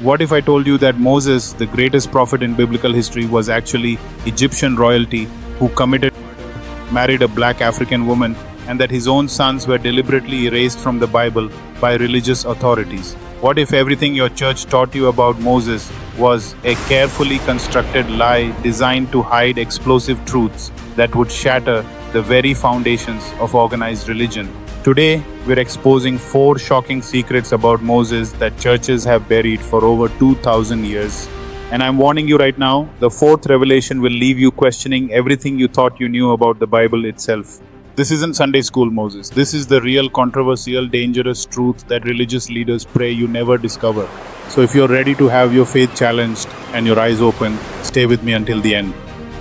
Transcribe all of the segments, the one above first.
What if I told you that Moses, the greatest prophet in biblical history, was actually Egyptian royalty who committed murder, married a black African woman, and that his own sons were deliberately erased from the Bible by religious authorities? What if everything your church taught you about Moses was a carefully constructed lie designed to hide explosive truths that would shatter the very foundations of organized religion? Today, we're exposing 4 shocking secrets about Moses that churches have buried for over 2000 years. And I'm warning you right now, the fourth revelation will leave you questioning everything you thought you knew about the Bible itself. This isn't Sunday school Moses. This is the real controversial, dangerous truth that religious leaders pray you never discover. So if you're ready to have your faith challenged and your eyes open, stay with me until the end.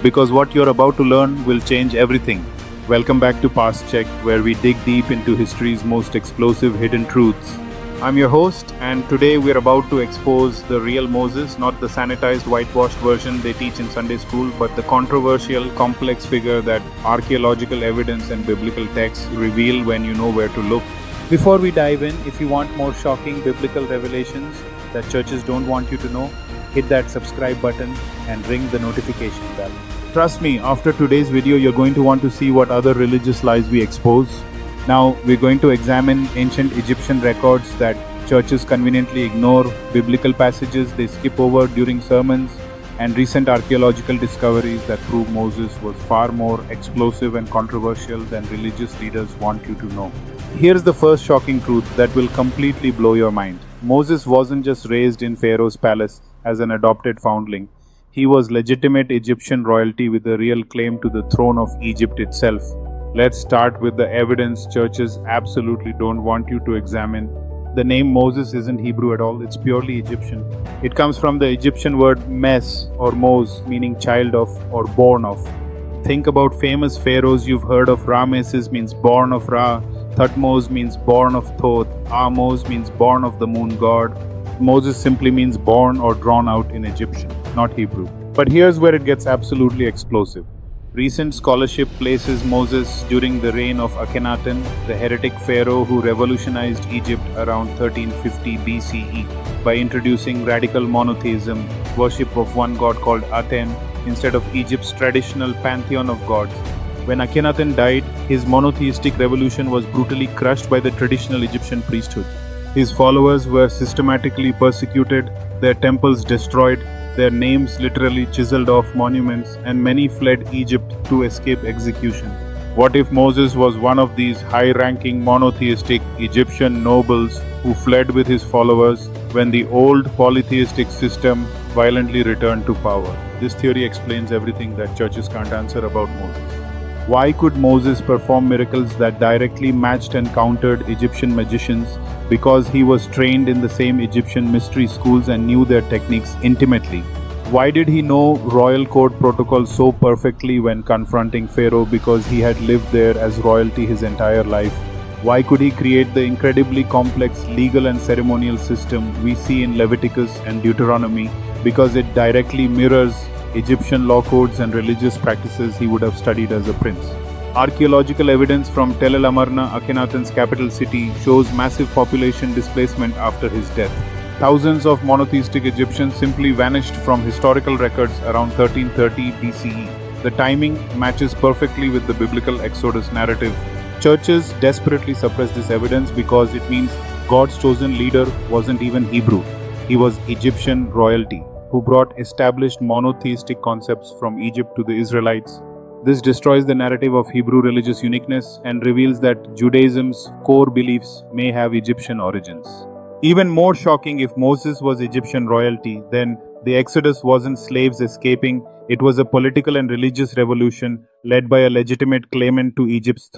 Because what you're about to learn will change everything. Welcome back to Past Check, where we dig deep into history's most explosive hidden truths. I'm your host, and today we're about to expose the real Moses, not the sanitized, whitewashed version they teach in Sunday school, but the controversial, complex figure that archaeological evidence and biblical texts reveal when you know where to look. Before we dive in, if you want more shocking biblical revelations that churches don't want you to know, hit that subscribe button and ring the notification bell. Trust me, after today's video, you're going to want to see what other religious lies we expose. Now, we're going to examine ancient Egyptian records that churches conveniently ignore, biblical passages they skip over during sermons, and recent archaeological discoveries that prove Moses was far more explosive and controversial than religious leaders want you to know. Here's the first shocking truth that will completely blow your mind. Moses wasn't just raised in Pharaoh's palace as an adopted foundling. He was legitimate Egyptian royalty with a real claim to the throne of Egypt itself. Let's start with the evidence churches absolutely don't want you to examine. The name Moses isn't Hebrew at all, it's purely Egyptian. It comes from the Egyptian word mes or mos, meaning child of or born of. Think about famous pharaohs you've heard of. Rameses means born of Ra, Thutmose means born of Thoth, Ahmose means born of the moon god. Moses simply means born or drawn out in Egyptian, not Hebrew. But here's where it gets absolutely explosive. Recent scholarship places Moses during the reign of Akhenaten, the heretic pharaoh who revolutionized Egypt around 1350 BCE by introducing radical monotheism, worship of one god called Aten, instead of Egypt's traditional pantheon of gods. When Akhenaten died, his monotheistic revolution was brutally crushed by the traditional Egyptian priesthood. His followers were systematically persecuted, their temples destroyed, their names literally chiseled off monuments, and many fled Egypt to escape execution. What if Moses was one of these high-ranking monotheistic Egyptian nobles who fled with his followers when the old polytheistic system violently returned to power? This theory explains everything that churches can't answer about Moses. Why could Moses perform miracles that directly matched and countered Egyptian magicians? Because he was trained in the same Egyptian mystery schools and knew their techniques intimately. Why did he know royal code protocol so perfectly when confronting Pharaoh? Because he had lived there as royalty his entire life. Why could he create the incredibly complex legal and ceremonial system we see in Leviticus and Deuteronomy? Because it directly mirrors Egyptian law codes and religious practices he would have studied as a prince. Archaeological evidence from Tel El Amarna, Akhenaten's capital city, shows massive population displacement after his death. Thousands of monotheistic Egyptians simply vanished from historical records around 1330 BCE. The timing matches perfectly with the biblical Exodus narrative. Churches desperately suppress this evidence because it means God's chosen leader wasn't even Hebrew. He was Egyptian royalty, who brought established monotheistic concepts from Egypt to the Israelites. This destroys the narrative of Hebrew religious uniqueness and reveals that Judaism's core beliefs may have Egyptian origins. Even more shocking, if Moses was Egyptian royalty, then the Exodus wasn't slaves escaping, it was a political and religious revolution led by a legitimate claimant to Egypt's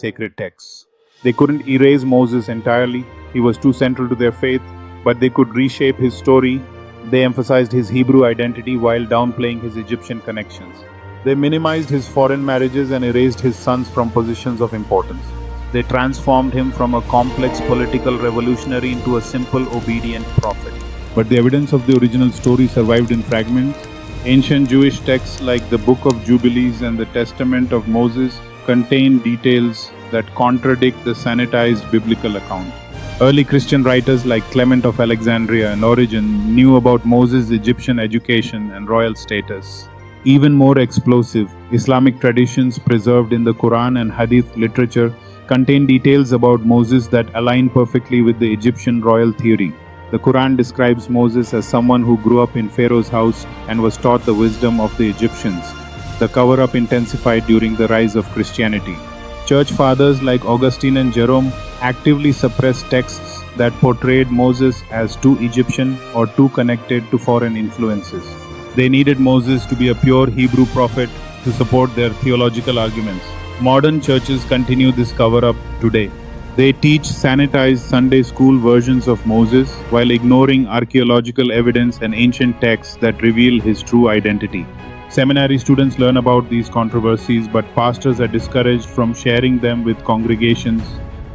sacred texts. They couldn't erase Moses entirely, he was too central to their faith, but they could reshape his story. They emphasized his Hebrew identity while downplaying his Egyptian connections. They minimized his foreign marriages and erased his sons from positions of importance. They transformed him from a complex political revolutionary into a simple, obedient prophet. But the evidence of the original story survived in fragments. Ancient Jewish texts like the Book of Jubilees and the Testament of Moses contain details that contradict the sanitized biblical account. Early Christian writers like Clement of Alexandria and Origen knew about Moses' Egyptian education and royal status. Even more explosive, Islamic traditions preserved in the Quran and Hadith literature contain details about Moses that align perfectly with the Egyptian royal theory. The Quran describes Moses as someone who grew up in Pharaoh's house and was taught the wisdom of the Egyptians. The cover-up intensified during the rise of Christianity. Church fathers like Augustine and Jerome actively suppressed texts that portrayed Moses as too Egyptian or too connected to foreign influences. They needed Moses to be a pure Hebrew prophet to support their theological arguments. Modern churches continue this cover-up today. They teach sanitized Sunday school versions of Moses while ignoring archaeological evidence and ancient texts that reveal his true identity. Seminary students learn about these controversies, but pastors are discouraged from sharing them with congregations.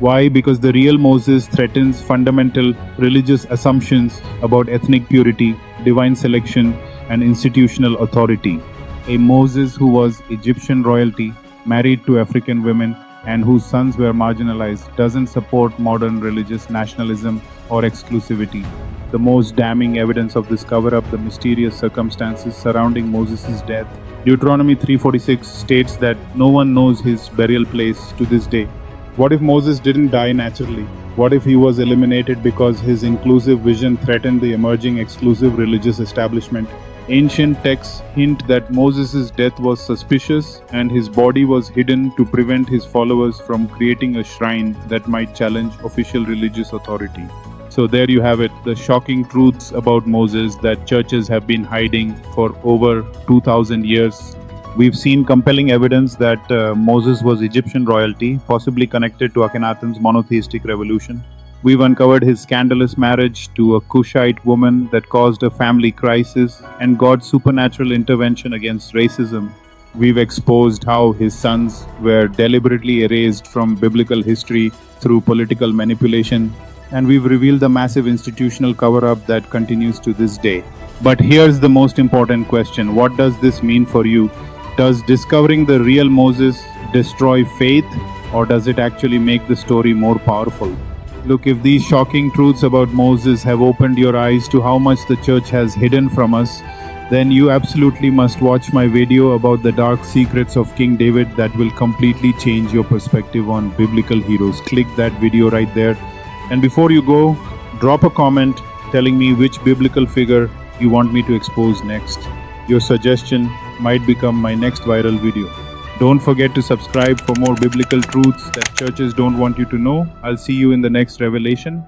Why? Because the real Moses threatens fundamental religious assumptions about ethnic purity, divine selection, and institutional authority. A Moses who was Egyptian royalty, married to African women, and whose sons were marginalized doesn't support modern religious nationalism or exclusivity. The most damning evidence of this cover-up, the mysterious circumstances surrounding Moses' death. Deuteronomy 3:46 states that no one knows his burial place to this day. What if Moses didn't die naturally? What if he was eliminated because his inclusive vision threatened the emerging exclusive religious establishment? Ancient texts hint that Moses' death was suspicious and his body was hidden to prevent his followers from creating a shrine that might challenge official religious authority. So there you have it, the shocking truths about Moses that churches have been hiding for over 2000 years. We've seen compelling evidence that Moses was Egyptian royalty, possibly connected to Akhenaten's monotheistic revolution. We've uncovered his scandalous marriage to a Cushite woman that caused a family crisis and God's supernatural intervention against racism. We've exposed how his sons were deliberately erased from biblical history through political manipulation. And we've revealed the massive institutional cover-up that continues to this day. But here's the most important question. What does this mean for you? Does discovering the real Moses destroy faith, or does it actually make the story more powerful? Look, if these shocking truths about Moses have opened your eyes to how much the church has hidden from us, then you absolutely must watch my video about the dark secrets of King David that will completely change your perspective on biblical heroes. Click that video right there. And before you go, drop a comment telling me which biblical figure you want me to expose next. Your suggestion might become my next viral video. Don't forget to subscribe for more biblical truths that churches don't want you to know. I'll see you in the next revelation.